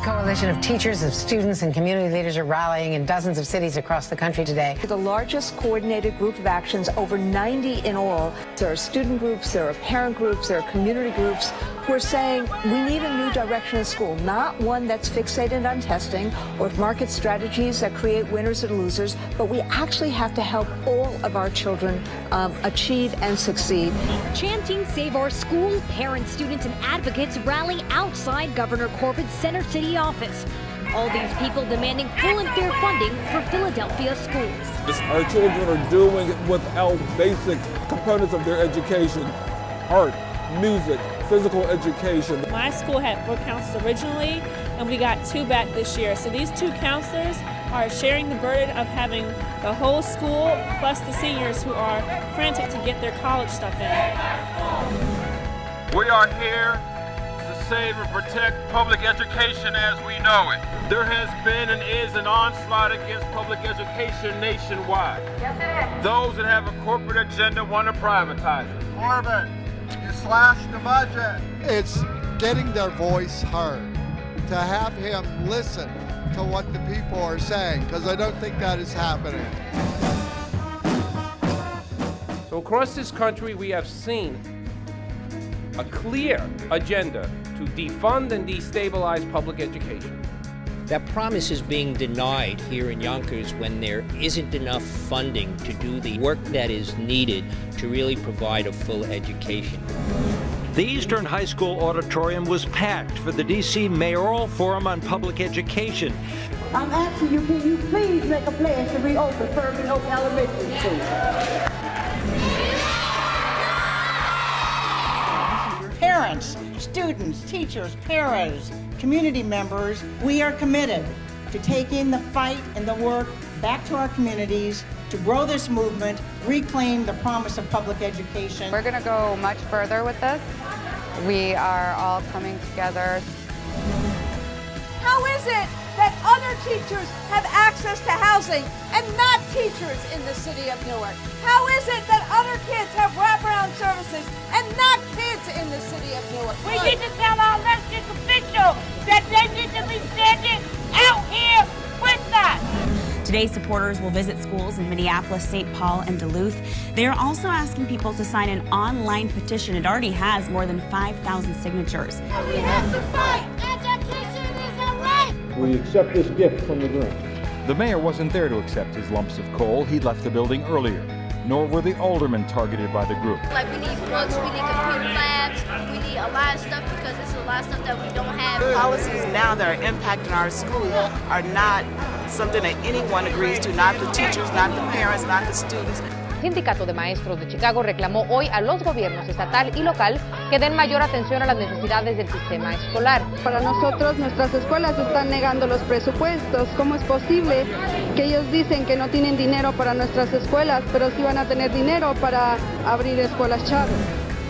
coalition of teachers, of students, and community leaders are rallying in dozens of cities across the country today. The largest coordinated group of actions, over 90 in all. There are student groups, there are parent groups, there are community groups who are saying we need a new direction in school, not one that's fixated on testing or market strategies that create winners and losers, but we actually have to help all of our children achieve and succeed. Chanting Save Our School, parents, students, and advocates rally outside Governor Corbett's Center City office. All these people demanding full and fair funding for Philadelphia schools. Our children are doing without basic components of their education: art, music, physical education. My school had 4 counselors originally, and we got 2 back this year. So these 2 counselors are sharing the burden of having the whole school plus the seniors who are frantic to get their college stuff in. We are here to save and protect public education as we know it. There has been and is an onslaught against public education nationwide. Those that have a corporate agenda want to privatize it. Corbett, you slashed the budget. It's getting their voice heard, to have him listen to what the people are saying, because I don't think that is happening. So across this country, we have seen a clear agenda to defund and destabilize public education. That promise is being denied here in Yonkers when there isn't enough funding to do the work that is needed to really provide a full education. The Eastern High School auditorium was packed for the D.C. Mayoral Forum on Public Education. I'm asking you, can you please make a plan to reopen Fairview Oak Elementary School? Parents, students, teachers, paras, community members, we are committed to taking the fight and the work back to our communities, to grow this movement, reclaim the promise of public education. We're going to go much further with this. We are all coming together. How is it that other teachers have access to housing and not teachers in the city of Newark? How is it that other kids have wraparound services and not kids in the city of Newark? We need to tell our elected officials that they need to be standing out here with us. Today, supporters will visit schools in Minneapolis, St. Paul, and Duluth. They are also asking people to sign an online petition. It already has more than 5,000 signatures. We have to fight. Education is a right. We accept this gift from the ground. The mayor wasn't there to accept his lumps of coal. He left the building earlier. Nor were the aldermen targeted by the group. Like, we need books, we need computer labs, we need a lot of stuff because it's a lot of stuff that we don't have. Policies now that are impacting our school are not something that anyone agrees to, not the teachers, not the parents, not the students. El Sindicato de Maestros de Chicago reclamó hoy a los gobiernos estatal y local que den mayor atención a las necesidades del sistema escolar. Para nosotros, nuestras escuelas están negando los presupuestos. ¿Cómo es posible que ellos dicen que no tienen dinero para nuestras escuelas, pero sí van a tener dinero para abrir escuelas Chávez?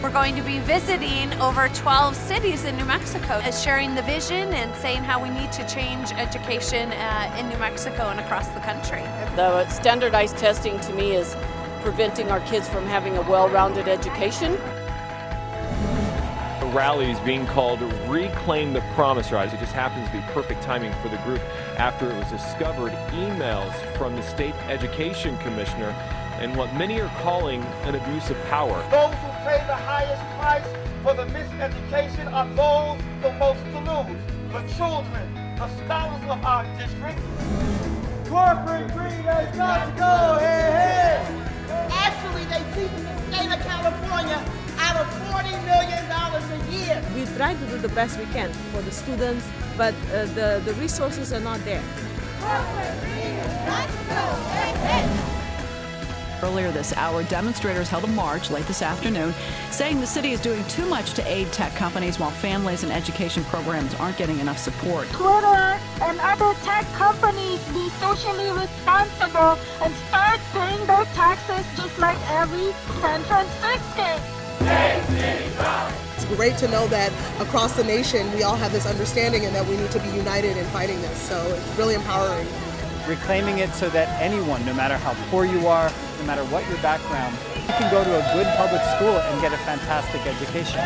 We're going to be visiting over 12 cities in New Mexico, sharing the vision and saying how we need to change education in New Mexico and across the country. The standardized testing to me is preventing our kids from having a well-rounded education. The rally is being called Reclaim the Promise Rise. It just happens to be perfect timing for the group after it was discovered emails from the state education commissioner and what many are calling an abuse of power. Those who pay the highest price for the miseducation are those the most to lose. The children, the scholars of our district. Corporate greed has got to go, hey, hey! Actually, they teach in the state of California out of $40 million a year. We try to do the best we can for the students, but the resources are not there. Corporate greed has got to go, hey, hey! Earlier this hour, demonstrators held a march late this afternoon saying the city is doing too much to aid tech companies while families and education programs aren't getting enough support. Twitter and other tech companies be socially responsible and start paying their taxes just like every San Franciscan. It's great to know that across the nation we all have this understanding and that we need to be united in fighting this, so it's really empowering. Reclaiming it so that anyone, no matter how poor you are, no matter what your background, you can go to a good public school and get a fantastic education.